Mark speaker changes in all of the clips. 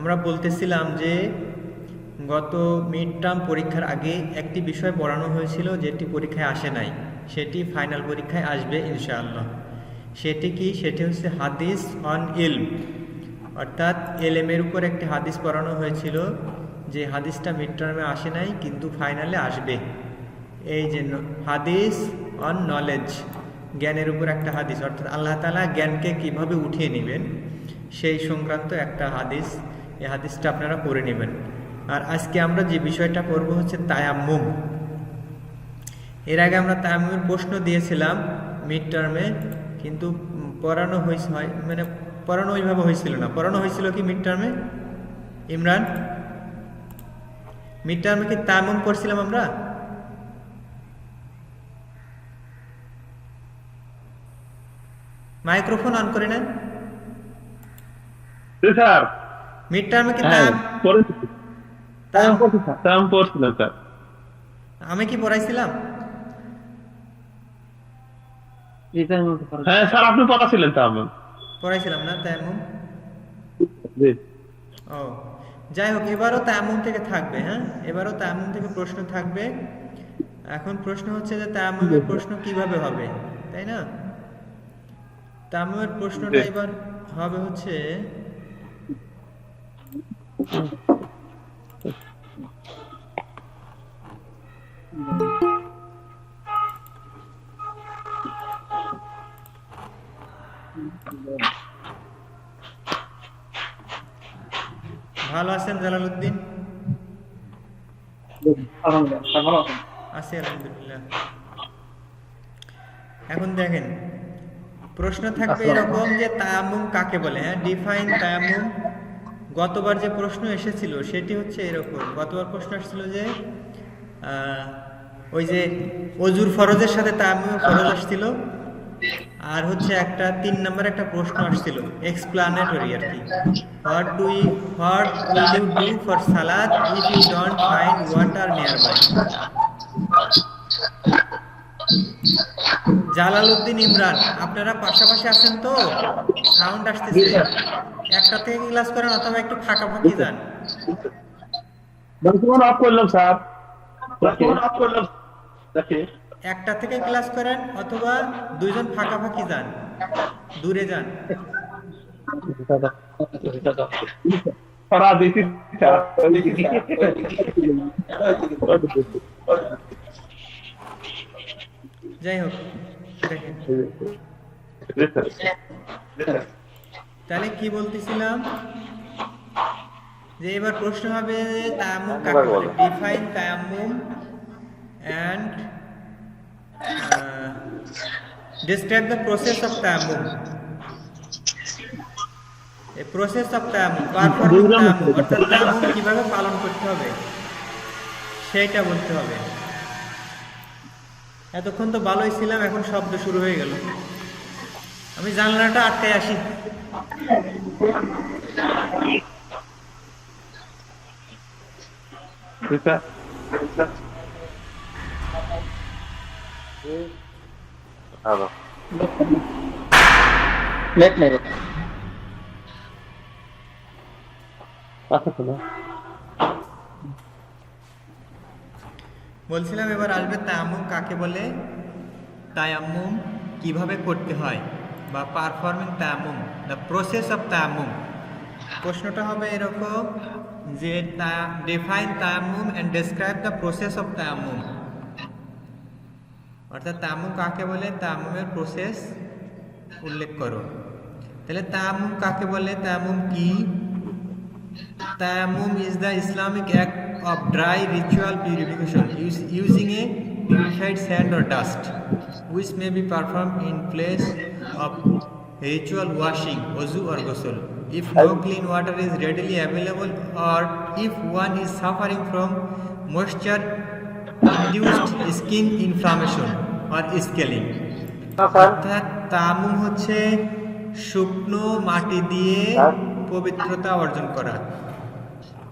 Speaker 1: আমরা বলতেছিলাম যে গত মিড টার্ম পরীক্ষার আগে একটি বিষয় পড়ানো হয়েছিল যেটি পরীক্ষায় আসে নাই, সেটি ফাইনাল পরীক্ষায় আসবে ইনশাআল্লাহ। সেটি কি? সেটি হচ্ছে হাদিস অন ইলম, অর্থাৎ এলএমের উপর একটি হাদিস পড়ানো হয়েছিল, যে হাদিসটা মিড টার্মে আসে নাই কিন্তু ফাইনালে আসবে। এই যে হাদিস অন নলেজ, জ্ঞানের উপর একটা হাদিস, অর্থাৎ আল্লাহ তাআলা জ্ঞানকে কিভাবে উঠিয়ে নেবেন সেই সংক্রান্ত একটা হাদিস। এই হাদিসটা আপনারা পড়ে নেবেন। আর আজকে আমরা যে বিষয়টা পড়ব হচ্ছে তায়াম্মুম। এর আগে আমরা তায়াম্মুমের প্রশ্ন দিয়েছিলাম মিড টার্মে, কিন্তু পড়ানো মানে পড়ানো ওইভাবে হয়েছিল না। পড়ানো হয়েছিল কি মিড টার্মে? ইমরান, মিড টার্মে কি তায়াম্মুম পড়ছিলাম আমরা? মাইক্রোফোন অন করে নেন।
Speaker 2: স্যার
Speaker 1: মিড টার্মে কি আমি কি পড়াইছিলাম?
Speaker 2: হ্যাঁ স্যার, আপনি পড়াছিলেন
Speaker 1: পড়াইছিলাম না তায়াম্মুম? ও যাই হোক, এবারও তায়াম্মুম থেকে থাকবে। হ্যাঁ, এবারও তায়াম্মুম থেকে প্রশ্ন থাকবে। এখন প্রশ্ন হচ্ছে যে তায়াম্মুমের প্রশ্ন কিভাবে হবে, তাই না? তায়াম্মুমের প্রশ্নটা এবার হবে হচ্ছে ভালো আছেন জালালউদ্দিন? আছি আলহামদুলিল্লাহ। এখন দেখেন, প্রশ্ন থাকবে এরকম যে তায়াম্মুম কাকে বলে। হ্যাঁ, ডিফাইন তায়াম্মুম। গতবার যে প্রশ্ন এসেছিল সেটি হচ্ছে এরকম। গতবার প্রশ্ন আসছিল যে ওই যে অজুর ফরজের সাথে তায়াম্মুমের ফরজ আসছিল, আর হচ্ছে একটা 3 নম্বর একটা প্রশ্ন আসছিল এক্সপ্লানেটরি আর কি। What will you do for সালাত if you don't find water near by? Jalaluddin, Imran, আপনারা পাশাপাশি আছেন তো? সাউন্ড আসতেছে। একটা থেকে ক্লাস করেন অথবা একটু ফাঁকাফাঁকি যান। একটা থেকে ক্লাস করেন অথবা দুইজন ফাঁকাফাঁকি যান, দূরে যান। যাই হোক, দেখেন তাহলে কি বলতেছিলাম, যে এবার প্রশ্ন হবে তায়াম্মুম কাকে বলে। ডিফাইন তায়াম্মুম and describe the process of tayammum. A process of tayammum, performing tayammum, অর্থাৎ তায়াম্মুম কিভাবে পালন করতে হবে সেইটা বলতে হবে। এতক্ষণ তো ভালোই ছিলাম, এখন শব্দ শুরু হয়ে গেল। আমি জানলাটা আটকাই আসি। বলছিলাম এবার আসবে তায়াম্মুম কাকে বলে, তায়াম্মুম কিভাবে করতে হয়, বা পারফর্মিং তায়াম্মুম, দ্য প্রসেস অফ তায়াম্মুম। প্রশ্নটা হবে এরকম যে ডিফাইন তায়াম্মুম and describe the process of তায়াম্মুম, অর্থাৎ তায়াম্মুম কাকে বলে, তায়াম্মুমের প্রসেস উল্লেখ করো। তাহলে তায়াম্মুম কাকে বলে, তায়াম্মুম কি? Tayammum is the Islamic act of dry ritual purification using a purified sand or dust, which may be performed in place of ritual washing, wuzu or ghusl, if no clean water is readily available, or if one is suffering from moisture-induced skin inflammation or scaling. অর্থাৎ তায়াম্মুম হচ্ছে শুকনো মাটি দিয়ে পবিত্রতা অর্জন করা।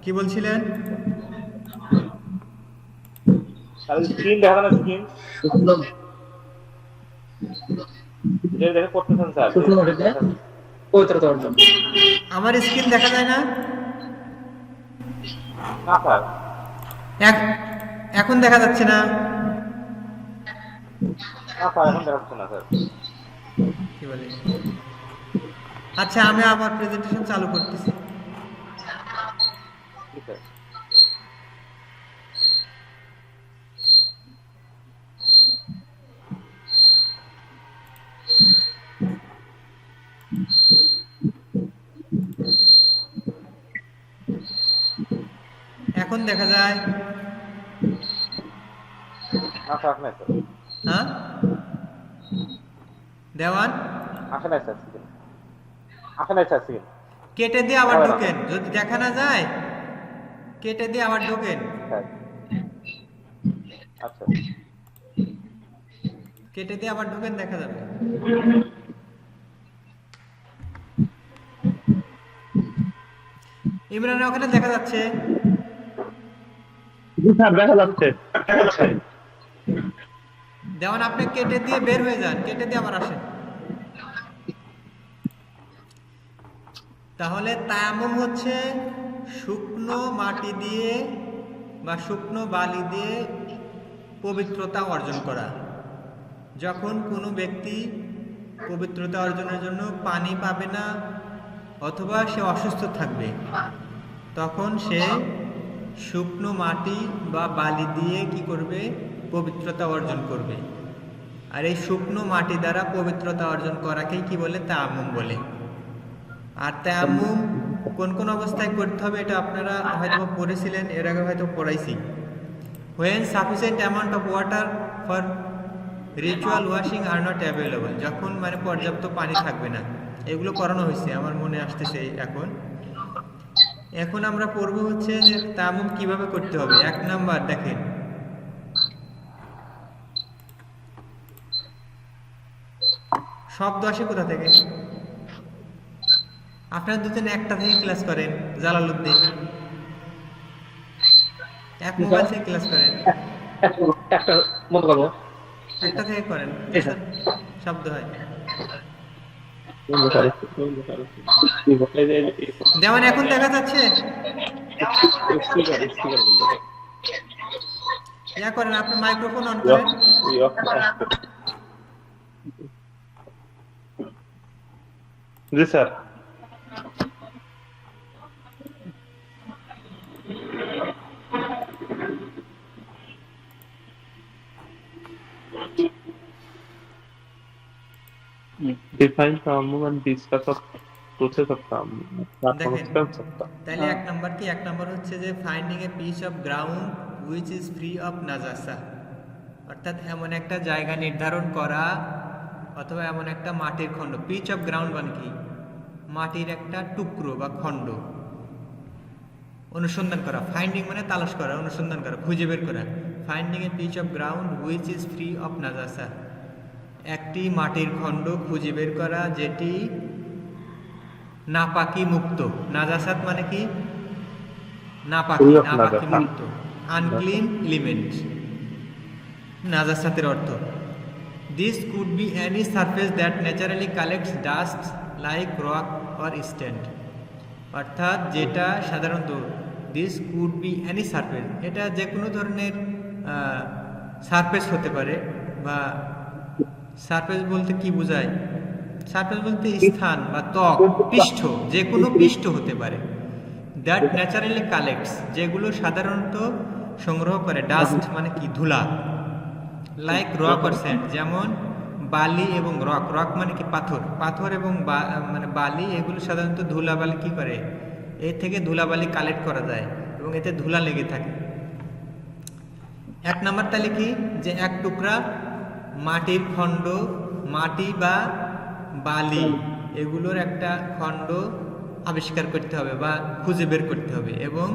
Speaker 1: কি বলছিলেন? আমার স্ক্রিন দেখা যায় না?
Speaker 2: না স্যার,
Speaker 1: এখন দেখা যাচ্ছে না?
Speaker 2: না স্যার, এখন দেখা যাচ্ছে না স্যার।
Speaker 1: কি বলে? আচ্ছা, আমি আবার প্রেজেন্টেশন চালু করতেছি।
Speaker 2: জি স্যার।
Speaker 1: এখন দেখা যায়?
Speaker 2: না স্যার, আসে নাই স্যার।
Speaker 1: হ্যাঁ দেওয়ান,
Speaker 2: আসে নাই স্যার সিগন্যাল। আসে নাই স্যার সিগন্যাল।
Speaker 1: কেটে দিয়ে আবার
Speaker 2: আবার
Speaker 1: ঢোকেন, যদি দেখা না যায় কেটে দিয়ে আবার ঢোকেন।
Speaker 2: স্যার, আচ্ছা।
Speaker 1: কেটে দিয়ে আবার ঢোকেন, দেখা যাবে। ইমরানের ওখানে দেখা যাচ্ছে?
Speaker 3: জি স্যার, দেখা যাচ্ছে।
Speaker 1: দেওয়ান, আপনি কেটে দিয়ে বের হয়ে যান, কেটে দিয়ে আবার আসেন। তাহলে তায়াম্মুম হচ্ছে শুকনো মাটি দিয়ে বা শুকনো বালি দিয়ে পবিত্রতা অর্জন করা। যখন কোনো ব্যক্তি পবিত্রতা অর্জনের জন্য পানি পাবে না অথবা সে অসুস্থ থাকবে, তখন সে শুকনো মাটি বা বালি দিয়ে কি করবে? পবিত্রতা অর্জন করবে। আর এই শুকনো মাটি দ্বারা পবিত্রতা অর্জন করাকেই কি বলে? তায়াম্মুম বলে। আর তায়াম্মুম কোন কোন অবস্থায় করতে হবে এটা আপনারা হয়তো পড়েছিলেন, এর আগে হয়তো পড়াইছি। when sufficient amount of water for ritual washing are not available, যখন মানে পর্যাপ্ত পানি থাকবে না। এগুলো করানো হয়েছে, আমার মনে আসতেছে এখন। এখন আমরা পড়বো হচ্ছে যে তায়াম্মুম কিভাবে করতে হবে। 1 নাম্বার দেখেন, শব্দ আসে কোথা থেকে? আপনারা দুজন একটা থেকে ক্লাস করেন, জালালউদ্দিন এক মোবাইল থেকে ক্লাস করেন,
Speaker 3: একটা মতো করবো।
Speaker 1: একটা থেকে করেন, শব্দ হয়। যেমন এখন দেখা যাচ্ছে, ইয়া করেন, আপনি মাইক্রোফোন অন করেন।
Speaker 3: জি sir. Define tayammum and discuss of process of tayammum.
Speaker 1: দেখেন,
Speaker 3: Consequence of tayammum.
Speaker 1: তাহলে 1 নাম্বার কি? 1 নাম্বার হচ্ছে যে finding a piece of ground which is free of নাজাসা, অর্থাৎ এমন একটা জায়গা নির্ধারণ করা অথবা এমন একটা মাটির খণ্ড। পিচ অফ গ্রাউন্ড মানে কি? মাটির একটা টুকরো বা খণ্ড অনুসন্ধান করা। ফাইন্ডিং মানে তালাশ করা, অনুসন্ধান করা, খুঁজে বের করা। Finding a piece of ground which is free of নাজাসা, একটি মাটির খণ্ড খুঁজে বের করা যেটি নাপাকি মুক্ত। নাজাসাত মানে কি? নাপাকি, নাপাকি মুক্ত, আনক্লিন এলিমেন্ট নাজাসাতের অর্থ। This could be any surface that naturally collects dust like rock or stand, অর্থাৎ যেটা সাধারণত, this could be any surface, এটা যে কোনো ধরনের সারফেস হতে পারে। বা সারফেস বলতে কি বোঝায়? সারফেস বলতে স্থান বা ত্বক, পৃষ্ঠ, যে কোনো পৃষ্ঠ হতে পারে। দ্যাট ন্যাচারালি কালেক্টস, যেগুলো সাধারণত সংগ্রহ করে। ডাস্ট মানে কি? ধুলা। লাইক রক অর স্যান্ড, যেমন বালি এবং রক। রক মানে কি? পাথর। পাথর এবং মানে বালি, এগুলো সাধারণত ধুলাবালি কি করে? এর থেকে ধুলাবালি কালেক্ট করা যায় এবং এতে ধুলা লেগে থাকে। 1 নাম্বার তাহলে কি? যে এক টুকরা মাটির খণ্ড, মাটি বা বালি, এগুলোর একটা খণ্ড আবিষ্কার করতে হবে বা খুঁজে বের করতে হবে। এবং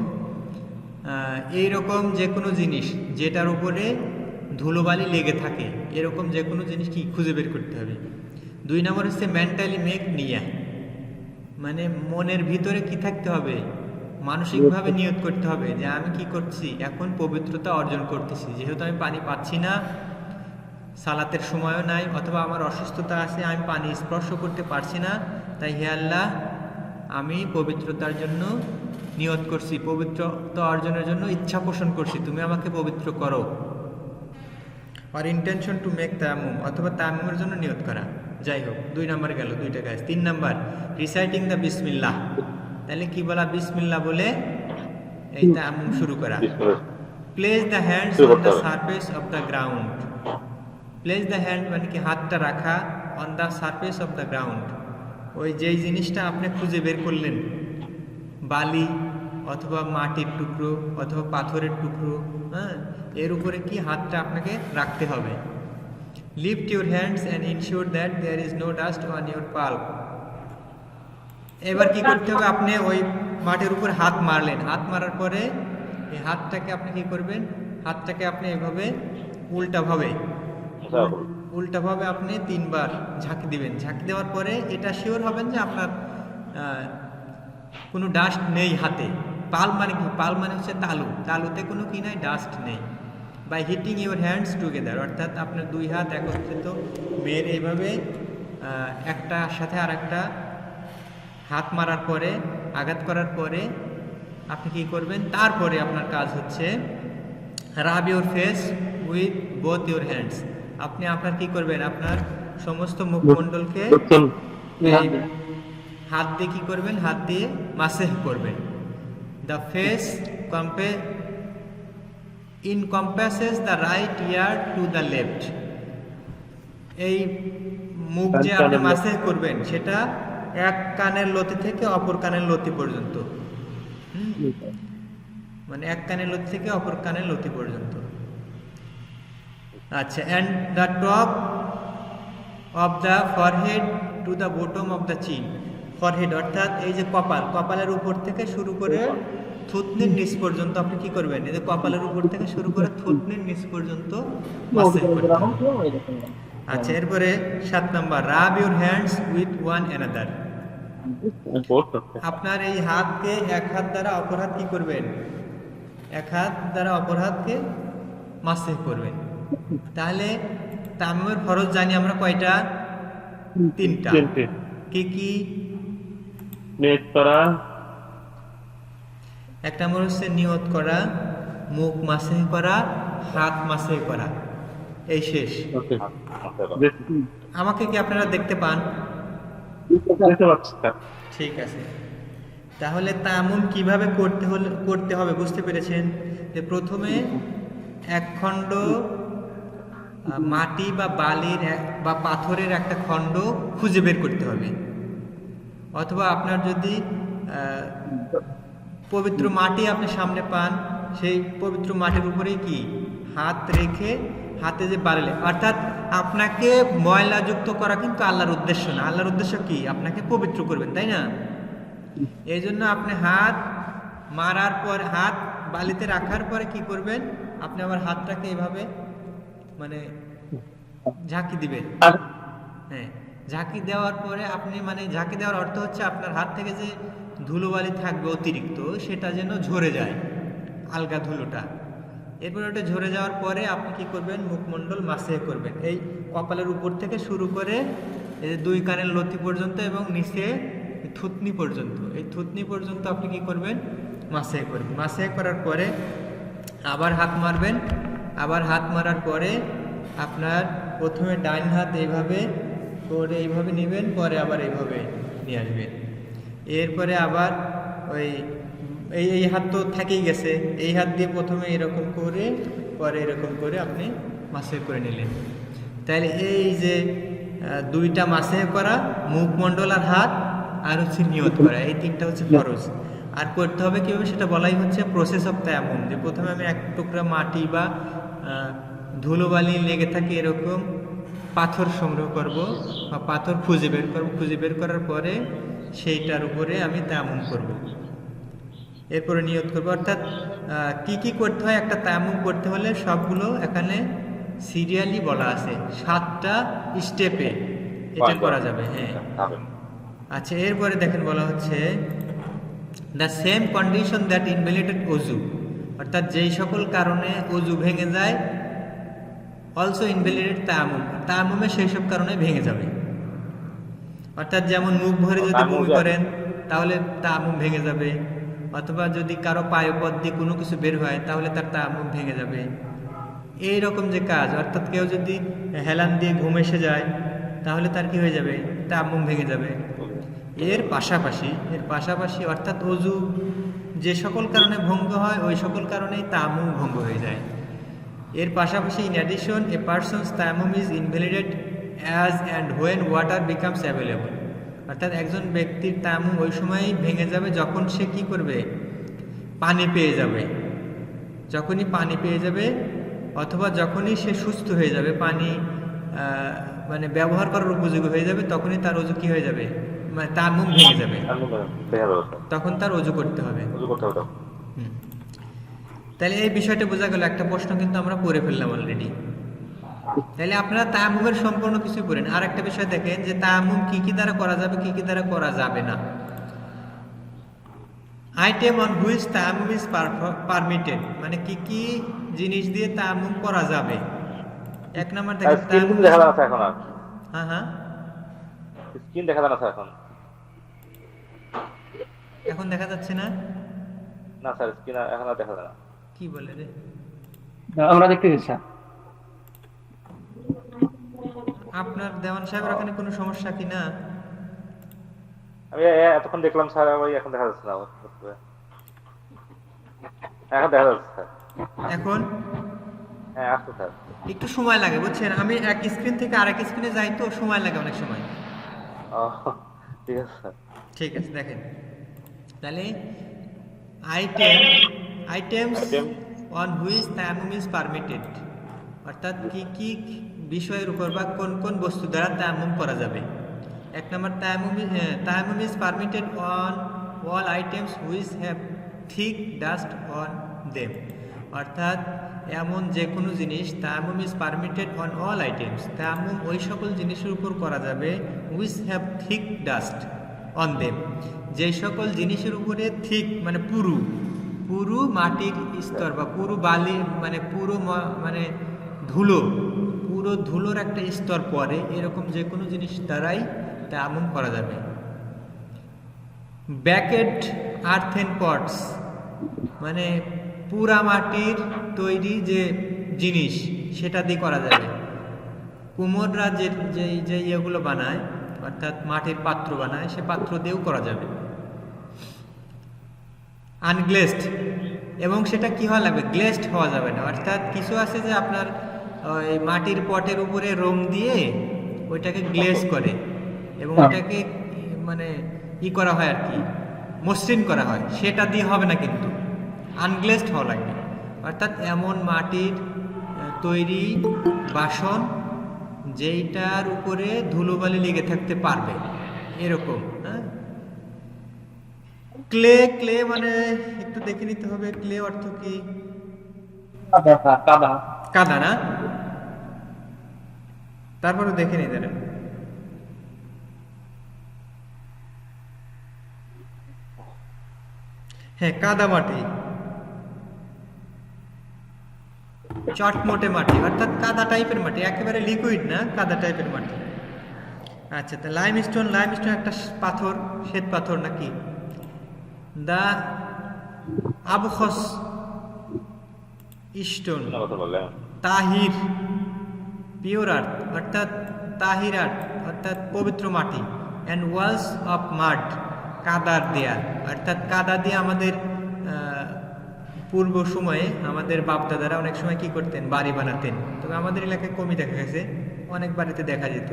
Speaker 1: এই রকম যে কোনো জিনিস যেটার উপরে ধুলোবালি লেগে থাকে, এরকম যে কোনো জিনিস কি খুঁজে বের করতে হবে। 2 নম্বর হচ্ছে মেন্টালি মেক নিয়া, মানে মনের ভিতরে কি থাকতে হবে? মানসিকভাবে নিয়ত করতে হবে যে আমি কি করছি? এখন পবিত্রতা অর্জন করতেছি, যেহেতু আমি পানি পাচ্ছি না, সালাতের সময়ও নাই, অথবা আমার অসুস্থতা আছে, আমি পানি স্পর্শ করতে পারছি না, তাই হে আল্লাহ, আমি পবিত্রতার জন্য নিয়ত করছি, পবিত্রতা অর্জনের জন্য ইচ্ছা পোষণ করছি, তুমি আমাকে পবিত্র করো। আর ইন্টেনশন টু মেক তায়াম্মুম, অথবা তায়াম্মুমের জন্য নিয়ত করা। যাই হোক, 2 নাম্বার গেল, 2টা কাজ। 3 নাম্বার রিসাইটিং দ্য বিসমিল্লাহ। তাহলে কি বলা? বিসমিল্লাহ বলে এই তায়াম্মুম শুরু করা। প্লেস দ্য হ্যান্ডস
Speaker 2: শুরু
Speaker 1: অন
Speaker 2: করতে
Speaker 1: দ্য
Speaker 2: হবে।
Speaker 1: Surface of the ground. Place the hand মানে কি হাতটা রাখা on the surface of the ground, ওই যেই জিনিসটা আপনি খুঁজে বের করলেন, বালি অথবা মাটির টুকরো অথবা পাথরের টুকরো, হ্যাঁ, এর উপরে কি হাতটা আপনাকে রাখতে হবে। Lift your hands and ensure that there is no dust on your palm. এবার কি করতে হবে? আপনি ওই মাটির উপর হাত মারলেন, হাত মারার পরে এই হাতটাকে আপনি কি করবেন? হাতটাকে আপনি এভাবে উল্টাভাবে আপনি 3 বার ঝাঁকি দিবেন। ঝাঁকি দেওয়ার পরে এটা শিওর হবেন যে আপনার কোনো ডাস্ট নেই হাতে। পাল মানে কি? পাল মানে হচ্ছে তালু, তালুতে কোনো কি নাই, ডাস্ট নেই। By hitting your hands together, অর্থাৎ আপনার 2 হাত একত্রিত মেয়ের এইভাবে একটার সাথে আর একটা হাত মারার পরে, আঘাত করার পরে আপনি কি করবেন? তারপরে আপনার কাজ হচ্ছে রাব your face with both your hands. আপনি আপনার কি করবেন? আপনার সমস্ত মুখমণ্ডলকে এই হাত দিয়ে কি করবেন? হাত দিয়ে মাসেহ করবেন। The face encompasses the right ear to the left. এই মুখ যে আপনি মাসেহ করবেন সেটা এক কানের লতি থেকে অপর কানের লতি পর্যন্ত, মানে এক কানের লতি থেকে অপর কানের লতি পর্যন্ত। আচ্ছা, and the top of the forehead to the bottom of the চিন। ফরহেড অর্থাৎ এই যে কপাল, কপালের উপর থেকে শুরু করে থুতনির নিচ পর্যন্ত আপনি কি করবেন? এই যে কপালের উপর থেকে শুরু করে থুতনির নিচ পর্যন্ত মাসেহ করতে হবে। আচ্ছা, এরপরে 7 number, Rab your hands with one another. আপনার এই হাতকে এক হাত দ্বারা অপর হাত কি করবেন? এক হাত দ্বারা অপর হাতকে মাসেহ করবেন। তাহলে তায়াম্মুমের ফরজ জানি আমরা কয়টা? 3টা। কি কি?
Speaker 3: নিয়ত করা,
Speaker 1: 1 নম্বর হচ্ছে নিয়ত করা, মুখ মাসেহ করা, হাত মাসেহ করা, এই শেষ। আমাকে কি আপনারা দেখতে পান? ঠিক আছে। তাহলে তায়াম্মুম কিভাবে করতে হবে বুঝতে পেরেছেন? যে প্রথমে এক খণ্ড মাটি বা বালির বা পাথরের একটা খণ্ড খুঁজে বের করতে হবে, অথবা আপনার যদি পবিত্র মাটি আপনি সামনে পান, সেই পবিত্র মাটির উপরেই কি হাত রেখে হাতে যে বাড়লে, অর্থাৎ আপনাকে ময়লাযুক্ত করা কিন্তু আল্লাহর উদ্দেশ্য না। আল্লাহর উদ্দেশ্য কি? আপনাকে পবিত্র করবেন, তাই না? এই জন্য আপনি হাত মারার পর, হাত বালিতে রাখার পরে কি করবেন? আপনি আবার হাতটাকে এইভাবে মানে ঝাঁকি দিবেন। হ্যাঁ, ঝাঁকি দেওয়ার পরে আপনি মানে ঝাঁকি দেওয়ার অর্থ হচ্ছে আপনার হাত থেকে যে ধুলোবালি থাকবে অতিরিক্ত, সেটা যেন ঝরে যায়, আলগা ধুলোটা। এরপর ওটা ঝরে যাওয়ার পরে আপনি কি করবেন? মুখমণ্ডল মাসেহ করবেন, এই কপালের উপর থেকে শুরু করে এই যে 2 কানের লতি পর্যন্ত এবং নিচে থুতনি পর্যন্ত, এই থুতনি পর্যন্ত আপনি কি করবেন? মাসেহ করবেন। মাসেহ করার পরে আবার হাত মারবেন। আবার হাত মারার পরে আপনার প্রথমে ডান হাত এইভাবে করে এইভাবে নেবেন, পরে আবার এইভাবে নিয়ে আসবেন। এরপরে আবার ওই এই হাত তো থেকেই গেছে, এই হাত দিয়ে প্রথমে এরকম করে পরে এরকম করে আপনি মাসেহ করে নিলেন। তাহলে এই যে 2টা মাসেহ করা, মুখমণ্ডল আর হাত, আর হচ্ছে নিয়ত করা, এই 3টা হচ্ছে ফরজ। আর করতে হবে কীভাবে সেটা বলাই হচ্ছে প্রসেস অফ তায়াম্মুম। যে প্রথমে আমি এক টুকরা মাটি বা ধুলোবালি লেগে থাকে এরকম পাথর সংগ্রহ করব বা পাথর খুঁজে বের করব। খুঁজে বের করার পরে সেইটার উপরে আমি তায়াম্মুম করব, এরপরে নিয়ত করব। অর্থাৎ কি কি করতে হয় একটা তায়াম্মুম করতে হলে সবগুলো এখানে সিরিয়ালি বলা আছে, 7টা স্টেপে এটা করা যাবে। হ্যাঁ, আচ্ছা, এরপরে দেখেন বলা হচ্ছে দ্য সেম কন্ডিশন দ্যাট ইনভ্যালিডেড ওযু, অর্থাৎ যেই সকল কারণে ওযু ভেঙে যায়, অলসো ইনভ্যালিডেড তায়াম্মুম, তায়াম্মুমে সেই সব কারণে ভেঙে যাবে। অর্থাৎ যেমন মুখ ভরে যদি বমি করেন তাহলে তায়াম্মুম ভেঙে যাবে, অথবা যদি কারো পায়ুপথ দিয়ে কোনো কিছু বের হয় তাহলে তার তায়াম্মুম ভেঙে যাবে। এই রকম যে কাজ, অর্থাৎ কেউ যদি হেলান দিয়ে ঘুম এসে যায় তাহলে তার কি হয়ে যাবে, তায়াম্মুম ভেঙে যাবে। এর পাশাপাশি অর্থাৎ অজু যে সকল কারণে ভঙ্গ হয় ওই সকল কারণেই তায়াম্মুম ভঙ্গ হয়ে যায়। এর পাশাপাশি ইন অ্যাডিশন এ পারসনস তায়াম্মুম is invalid as and when water becomes available, অর্থাৎ একজন ব্যক্তির তায়াম্মুম ওই সময়ই ভেঙে যাবে যখন সে কি করবে, পানি পেয়ে যাবে। যখনই পানি পেয়ে যাবে অথবা যখনই সে সুস্থ হয়ে যাবে, পানি মানে ব্যবহার করার উপযোগী হয়ে যাবে, তখনই তার অজু কি হয়ে যাবে, মানে তায়াম্মুম ভেঙে যাবে, তখন তার অজু করতে হবে। তাহলে এই বিষয়টা বোঝা গেল। একটা প্রশ্ন কিন্তু আমরা পড়ে ফেললাম অলরেডি। তাহলে আপনারা তায়াম্মুমের সম্পূর্ণ কিছু পড়েন। আর একটা বিষয় দেখেন যে তায়াম্মুম কি কি দ্বারা করা যাবে, কি কি দ্বারা করা যাবে না। আইটেম অন হুইচ তায়াম্মুম ইজ পারমিটেড, মানে কি কি জিনিস দিয়ে তায়াম্মুম করা যাবে। এক নাম্বার দেখেন
Speaker 2: স্ক্রিন দেখা যাচ্ছে এখন, আর
Speaker 1: হ্যাঁ
Speaker 2: স্ক্রিন দেখা যাচ্ছে
Speaker 1: এখন দেখা যাচ্ছে না।
Speaker 2: না স্যার, স্ক্রিন এখন আর দেখা যায় না।
Speaker 1: কি বলে রে,
Speaker 4: আমরা দেখতে দিচ্ছি।
Speaker 1: আপনার দেওয়ান সাহেবের ওখানে কোনো সমস্যা কি না?
Speaker 2: আমি এতক্ষণ দেখলাম স্যার, ওই এখন দেখা যাচ্ছে না। এখন দেখা যাচ্ছে স্যার।
Speaker 1: এখন
Speaker 2: হ্যাঁ আসছে স্যার।
Speaker 1: একটু সময় লাগে বুঝছেন, আমি এক স্ক্রিন থেকে আরেক স্ক্রিনে যাই তো সময় লাগে অনেক সময়।
Speaker 2: ঠিক আছে স্যার।
Speaker 1: ঠিক আছে, দেখেন তাহলে আইটেমস অন হুইচ তায়াম্মুম ইজ পারমিটেড, অর্থাৎ কি কি বিষয়ের উপর বা কোন কোন বস্তু দ্বারা তায়াম্মুম করা যাবে। এক নম্বর তায়াম্মুম is permitted on all items which have thick dust on them, অর্থাৎ এমন যে কোনো জিনিস, তায়াম্মুম is permitted on all items, তায়াম্মুম ওই সকল জিনিসের উপর করা যাবে which have thick dust on them, যে সকল জিনিসের উপরে থিক মানে পুরু মাটির স্তর বা পুরো বালি মানে মানে পুরো ধুলোর একটা স্তর পরে, এরকম যে কোনো জিনিস দ্বারাই তায়াম্মুম করা যাবে। ব্যাকেট আর্থেন পটস, মানে পুরা মাটির তৈরি যে জিনিস সেটা দিয়ে করা যাবে। কুমোররা যে ইয়েগুলো বানায়, অর্থাৎ মাটির পাত্র বানায়, সে পাত্র দিয়েও করা যাবে। আনগ্লেসড, এবং সেটা কি হওয়া লাগবে, গ্লেসড হওয়া যাবে না। অর্থাৎ কিছু আছে যে আপনার ওই মাটির পটের উপরে রং দিয়ে ওইটাকে গ্লেজ করে এবং ওটাকে মানে করা হয় আর কি, মসৃণ করা হয়, সেটা দিয়ে হবে না, কিন্তু আনগ্লেসড হওয়া লাগবে। অর্থাৎ এমন মাটির তৈরি বাসন যেইটার উপরে ধুলোবালি লেগে থাকতে পারবে, এরকম। হ্যাঁ, ক্লে মানে একটু দেখে নিতে হবে, ক্লে অর্থ কি, কাদা না, তারপরে দেখে নিতে হবে। হ্যাঁ, কাদা মাটি, চটমোটে মাটি, অর্থাৎ কাদা টাইপের মাটি, একেবারে লিকুইড না, কাদা টাইপের মাটি। আচ্ছা, তা লাইমস্টোন একটা পাথর, শ্বেত পাথর নাকি। দা আবখস স্টোন, তাহির পিওর আর্থ, অর্থাৎ তাহির আর্থ অর্থাৎ পবিত্র মাটি। অ্যান্ড ওয়ালস অফ মাড, কাদার দেয়াল, অর্থাৎ কাদা দিয়ে আমাদের পূর্ব সময়ে আমাদের বাপদাদারা অনেক সময় কি করতেন, বাড়ি বানাতেন। তবে আমাদের এলাকায় কমই দেখা গেছে, অনেক বাড়িতে দেখা যেত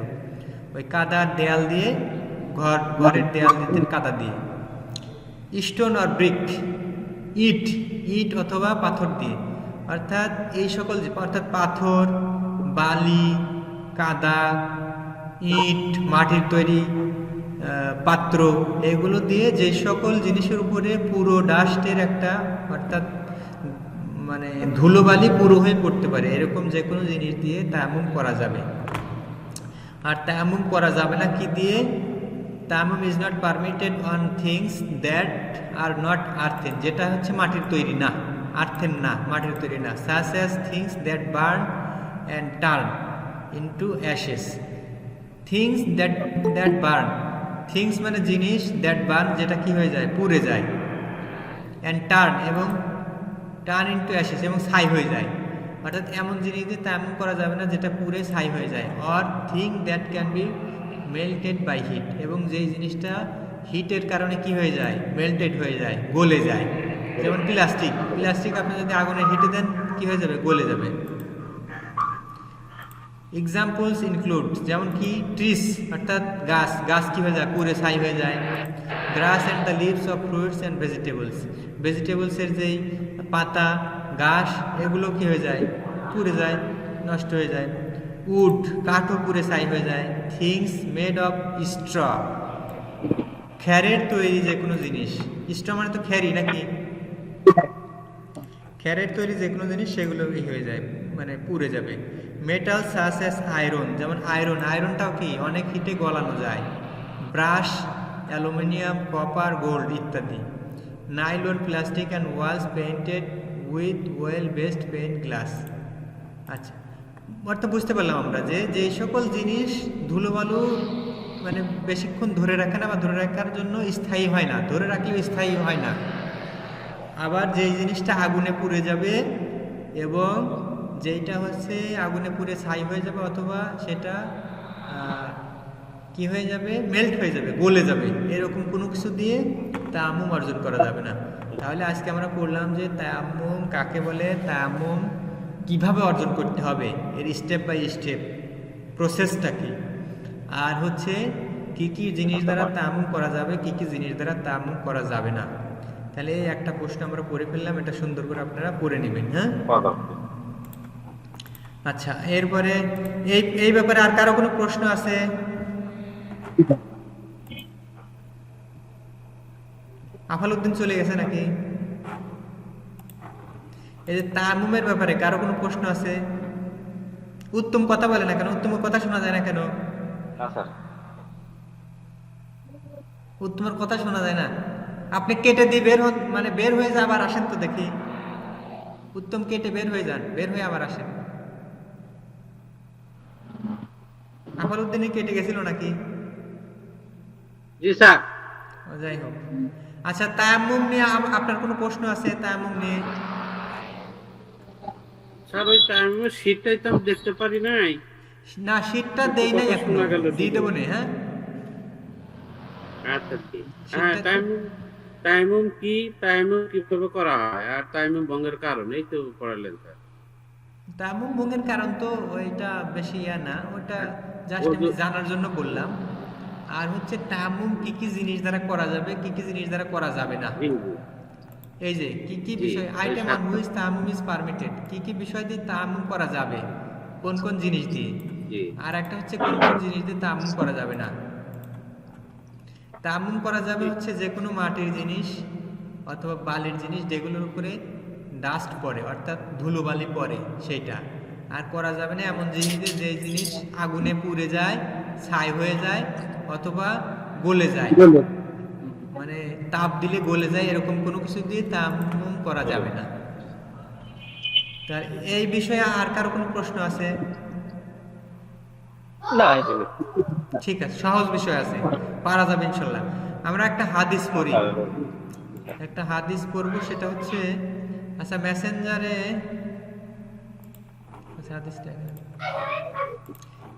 Speaker 1: ওই কাদার দেয়াল দিয়ে ঘরের দেয়াল দিতেন কাদা দিয়ে। স্টোন অর ব্রিক, ইট অথবা পাথর দিয়ে, অর্থাৎ এই সকল, অর্থাৎ পাথর, বালি, কাদা, ইট, মাটির তৈরি পাত্র, এগুলো দিয়ে যে সকল জিনিসের উপরে পুরো ডাস্টের একটা, অর্থাৎ মানে ধুলোবালি পুরো হয়ে পড়তে পারে, এরকম যে কোনো জিনিস দিয়ে তায়াম্মুম করা যাবে। আর তায়াম্মুম করা যাবে না কি দিয়ে, তায়াম্মুম is not permitted on things that are not earthen, যেটা হচ্ছে মাটির তৈরি না, আর্থেন না, মাটির তৈরি না। Such as things that burn and turn into Ashes, things that burn, things মানে জিনিস, দ্যাট বার্ন যেটা কি হয়ে যায়, পুড়ে যায়, অ্যান্ড টার্ন এবং টার্ন ইনটু অ্যাশেস এবং ছাই হয়ে যায়। অর্থাৎ এমন জিনিস দিয়ে তায়াম্মুম করা যাবে না যেটা পুরে ছাই হয়ে যায়। Or thing that can be melted by heat, এবং যেই জিনিসটা হিটের কারণে কি হয়ে যায়, মেল্টেড হয়ে যায়, গলে যায়। যেমন প্লাস্টিক, প্লাস্টিক আপনি যদি আগুনে হিটে দেন কি হয়ে যাবে, গলে যাবে। এক্সাম্পলস ইনক্লুড, যেমন কি ট্রিস অর্থাৎ গাছ, গাছ কি হয়ে যায়, পুরে ছাই হয়ে যায়। Grass and the leaves of fruits and vegetables, ভেজিটেবলসের যেই পাতা, ঘাস, এগুলো কি হয়ে যায়, পুড়ে যায়, নষ্ট হয়ে যায়। উড, কাঠও পুড়ে ছাই হয়ে যায়। থিংস মেড অফ স্ট্র, খ্যারের তৈরি যে কোনো জিনিস, স্ট্র মানে তো খ্যারি নাকি, খ্যারের তৈরি যে কোনো জিনিস সেগুলো কি হয়ে যায়, মানে পুড়ে যাবে। মেটাল সাস অ্যাস আয়রন, যেমন আয়রন, আয়রনটাও কি অনেক হিটে গলানো যায়। ব্রাশ, অ্যালুমিনিয়াম, কপার, গোল্ড ইত্যাদি। Nylon, plastic and walls painted with oil based paint glass. আচ্ছা, অর্থাৎ বুঝতে পারলাম আমরা যে যেই সকল জিনিস ধুলোবালু মানে বেশিক্ষণ ধরে রাখে না বা ধরে রাখার জন্য স্থায়ী হয় না, ধরে রাখলেও স্থায়ী হয় না। আবার যেই জিনিসটা আগুনে পুড়ে যাবে এবং যেইটা হচ্ছে আগুনে পুড়ে ছাই হয়ে যাবে অথবা সেটা কি হয়ে যাবে, মেল্ট হয়ে যাবে, গলে যাবে, এরকম কোনো কিছু দিয়ে তায়াম্মুম অর্জন করা যাবে না। তাহলে আজকে আমরা পড়লাম যে তায়াম্মুম কাকে বলে, তায়াম্মুম কিভাবে অর্জন করতে হবে, এর স্টেপ বাই স্টেপ প্রসেসটা কি, আর হচ্ছে কি কি জিনিস দ্বারা তায়াম্মুম করা যাবে, কি কি জিনিস দ্বারা তায়াম্মুম করা যাবে না। তাহলে এই একটা প্রশ্ন আমরা পড়ে ফেললাম, এটা সুন্দর করে আপনারা পড়ে নেবেন। হ্যাঁ, আচ্ছা, এরপরে এই ব্যাপারে আর কারো কোনো প্রশ্ন আছে? আফালউদ্দিন চলে গেছে নাকি? এই যে তায়াম্মুমের ব্যাপারে কারো কোনো প্রশ্ন আছে? উত্তম কথা বলে না কেন, উত্তমের কথা শোনা যায় না কেন?
Speaker 2: না স্যার,
Speaker 1: উত্তমের কথা শোনা যায় না। আপনি কেটে দিয়ে বের হন, মানে বের হয়ে যা, আবার আসেন তো দেখি। উত্তম কেটে বের হয়ে যান, বের হয়ে আবার আসেন। আফালউদ্দিনই কেটে গেছিল নাকি?
Speaker 5: জি স্যার।
Speaker 1: যাই হোক, আচ্ছা, তায়াম্মুম নিয়ে আপনার কোনো প্রশ্ন আছে? তায়াম্মুম নিয়ে
Speaker 5: স্যার ওই টাইমে শীটটাই তো আমি দেখতে পারি নাই।
Speaker 1: না, শীটটা দেই নাই, এখন দিয়ে দেবো না। হ্যাঁ,
Speaker 5: আচ্ছা ঠিক। হ্যাঁ, টাইমুম কি, টাইমুম কিভাবে করা হয় আর টাইমুম ভঙ্গের কারণ এই তো পড়ালেন স্যার।
Speaker 1: তায়াম্মুম ভঙ্গের কারণ তো ওইটা বেশি ইয়া না, ওটা জাস্ট আমি জানার জন্য বললাম। আর হচ্ছে তায়াম্মুম কি কি জিনিস দ্বারা করা যাবে, কি কি জিনিস দ্বারা করা যাবে না, এই যে কি কি বিষয়, আইটেম অন হুইচ তায়াম্মুম ইজ পারমিটেড, কি কি বিষয় দিয়ে তায়াম্মুম করা যাবে, কোন কোন জিনিস দিয়ে, আর একটা হচ্ছে কোন কোন জিনিস দিয়ে তায়াম্মুম করা যাবে না। তায়াম্মুম করা যাবে হচ্ছে যে কোনো মাটির জিনিস অথবা বালির জিনিস যেগুলোর উপরে ডাস্ট পড়ে, অর্থাৎ ধুলোবালি পড়ে সেইটা। আর করা যাবে না এমন জিনিস দিয়ে যে জিনিস আগুনে পুড়ে যায়, ছাই হয়ে যায় অথবা গলে যায়, মানে তাপ দিলে গলে যায়, এরকম কোনো কিছু দিয়ে তায়াম্মুম করা যাবে না। তার এই বিষয়ে আর কারো কোনো প্রশ্ন আছে?
Speaker 4: না,
Speaker 1: ঠিক আছে, সহজ বিষয় আছে, পারা যাবে ইনশাল্লাহ। আমরা একটা হাদিস পড়ি, একটা হাদিস পড়বো, সেটা হচ্ছে, আচ্ছা মেসেঞ্জারে, আচ্ছা হাদিসটা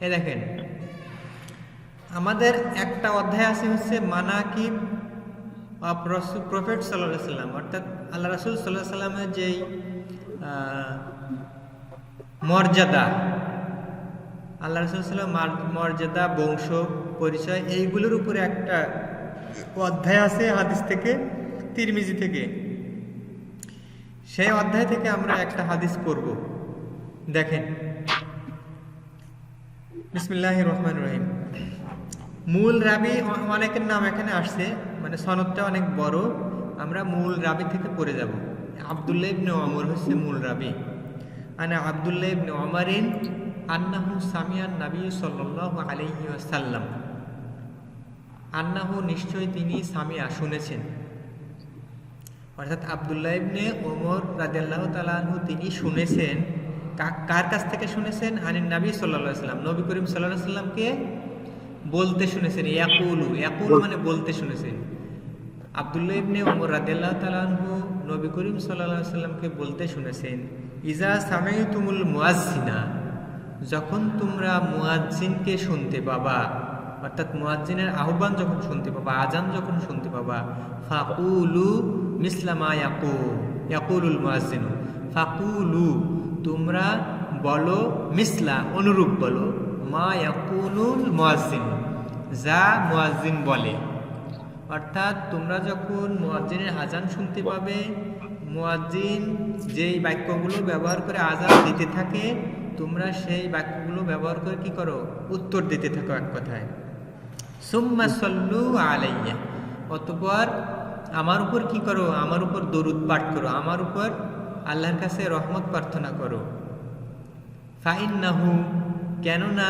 Speaker 1: এ দেখেন, আমাদের একটা অধ্যায় আছে হচ্ছে মানাকিব অফ প্রফেট সাল্লাল্লাহু আলাইহি সাল্লাম, অর্থাৎ আল্লাহ রাসূল সাল্লাল্লাহু আলাইহি সাল্লামের যেই মর্যাদা, আল্লাহ রাসূল সাল্লাল্লাহু আলাইহি সাল্লাম মর্যাদা, বংশ পরিচয়, এইগুলোর উপরে একটা অধ্যায় আছে হাদিস থেকে, তিরমিজি থেকে। সেই অধ্যায় থেকে আমরা একটা হাদিস পড়ব। দেখেন, বিসমিল্লাহির রহমানির রহিম। মূল রাবি অনেকের নাম এখানে আসছে, মানে সনদটা অনেক বড়, আমরা মূল রাবি থেকে পড়ে যাব। আব্দুল্লাহ ইবনে ওমর হচ্ছে মূল রাবি। আনা আব্দুল্লাহ ইবনে ওমরিন আন্নাহু সামিয়ান নবী সাল্লাল্লাহু আলাইহি ওয়াসাল্লাম, আন্নাহু নিশ্চয় তিনি, সামিয়া শুনেছেন, অর্থাৎ আব্দুল্লাহ ইবনে ওমর রাদিয়াল্লাহু তাআলা আনহু তিনি শুনেছেন। কার কাছ থেকে শুনেছেন? আনিন নবী সাল্লাল্লাহু আলাইহি ওয়াসাল্লাম, নবী করিম সাল্লাল্লাহু আলাইহি ওয়াসাল্লামকে বলতে শুনেছেন। ইয়াকুলু, ইয়াকুলু মানে বলতে শুনেছেন। আব্দুল্লাহ ইবনে ওমর রাদিয়াল্লাহু তাআলা আনহু নবী করিম সাল্লাল্লাহু আলাইহি সাল্লামকে বলতে শুনেছেন, ইজা সামাইতুমুল মুয়াজ্জিনা, যখন তোমরা মুয়াজ্জিনকে শুনতে পাবা, অর্থাৎ মুয়াজ্জিনের আহ্বান যখন শুনতে পাবা, আজান যখন শুনতে পাবা, ফাকুলু মিসলামা ইয়াকুলুল মুয়াজ্জিনু, ফাকুলু তোমরা বলো, মিসলা অনুরূপ বলো, মা ইয়াকুলুল মুয়াজ্জিন যা মুয়াজ্জিন বলে। অর্থাৎ তোমরা যখন মুয়াজ্জিনের আজান শুনতে পাবে, মুয়াজ্জিন যেই বাক্যগুলো ব্যবহার করে আজান দিতে থাকে, তোমরা সেই বাক্যগুলো ব্যবহার করে কি করো, উত্তর দিতে থাকো এক কথায়। সুম্মা সাল্লু আলাইয়া, অতঃপর আমার উপর কি করো, আমার উপর দরুদ পাঠ করো, আমার উপর আল্লাহর কাছে রহমত প্রার্থনা করো। ফাইন্নাহু, কেননা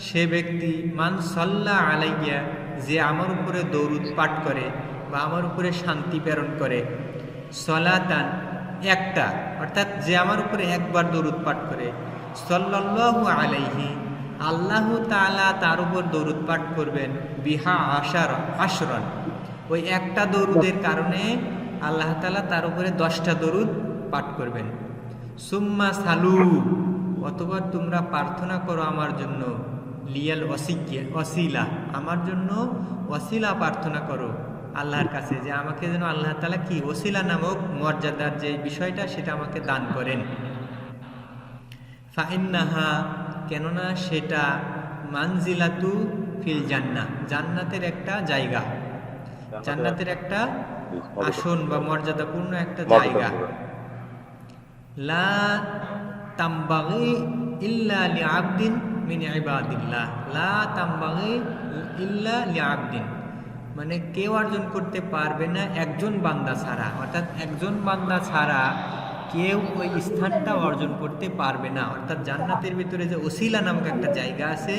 Speaker 1: সে ব্যক্তি, মান সাল্লা আলাইয়া, যে আমার উপরে দরুদ পাঠ করে বা আমার উপরে শান্তি প্রেরণ করে, সলাতান একটা, অর্থাৎ যে আমার উপরে একবার দরুদ পাঠ করে, সাল্লাল্লাহু আলাইহি, আল্লাহ তাআলা তার উপর দরুদ পাঠ করবেন, বিহা আশরান, ওই একটা দরুদের কারণে আল্লাহ তাআলা তার উপরে 10টা দরুদ পাঠ করবেন। সুম্মা সালু, অতঃপর তোমরা প্রার্থনা করো আমার জন্য, লিয়াল ওসিলা, আমার জন্য ওসিলা প্রার্থনা করো আল্লাহর কাছে, যে আমাকে যেন আল্লাহ তাআলা কি ওসিলা নামক মর্যাদার যে বিষয়টা সেটা আমাকে দান করেন। ফাইন্নাহা, কেননা সেটা, মানজিলাতু ফিল জান্নাহ, জান্নাতের একটা জায়গা, জান্নাতের একটা আসন বা মর্যাদাপূর্ণ একটা জায়গা। লা তামবাগি ইল্লা লিআবদিন মিন ইবাদিল্লাহ, লা তামবাগি ইল্লা লিআবদিন, মানে কেউ অর্জন করতে পারবে না একজন বান্দা ছাড়া, অর্থাৎ একজন বান্দা ছাড়া কেউ ওই স্থানটা অর্জন করতে পারবে না। অর্থাৎ জান্নাতের ভিতরে যে ওসিলা নামক একটা জায়গা আছে,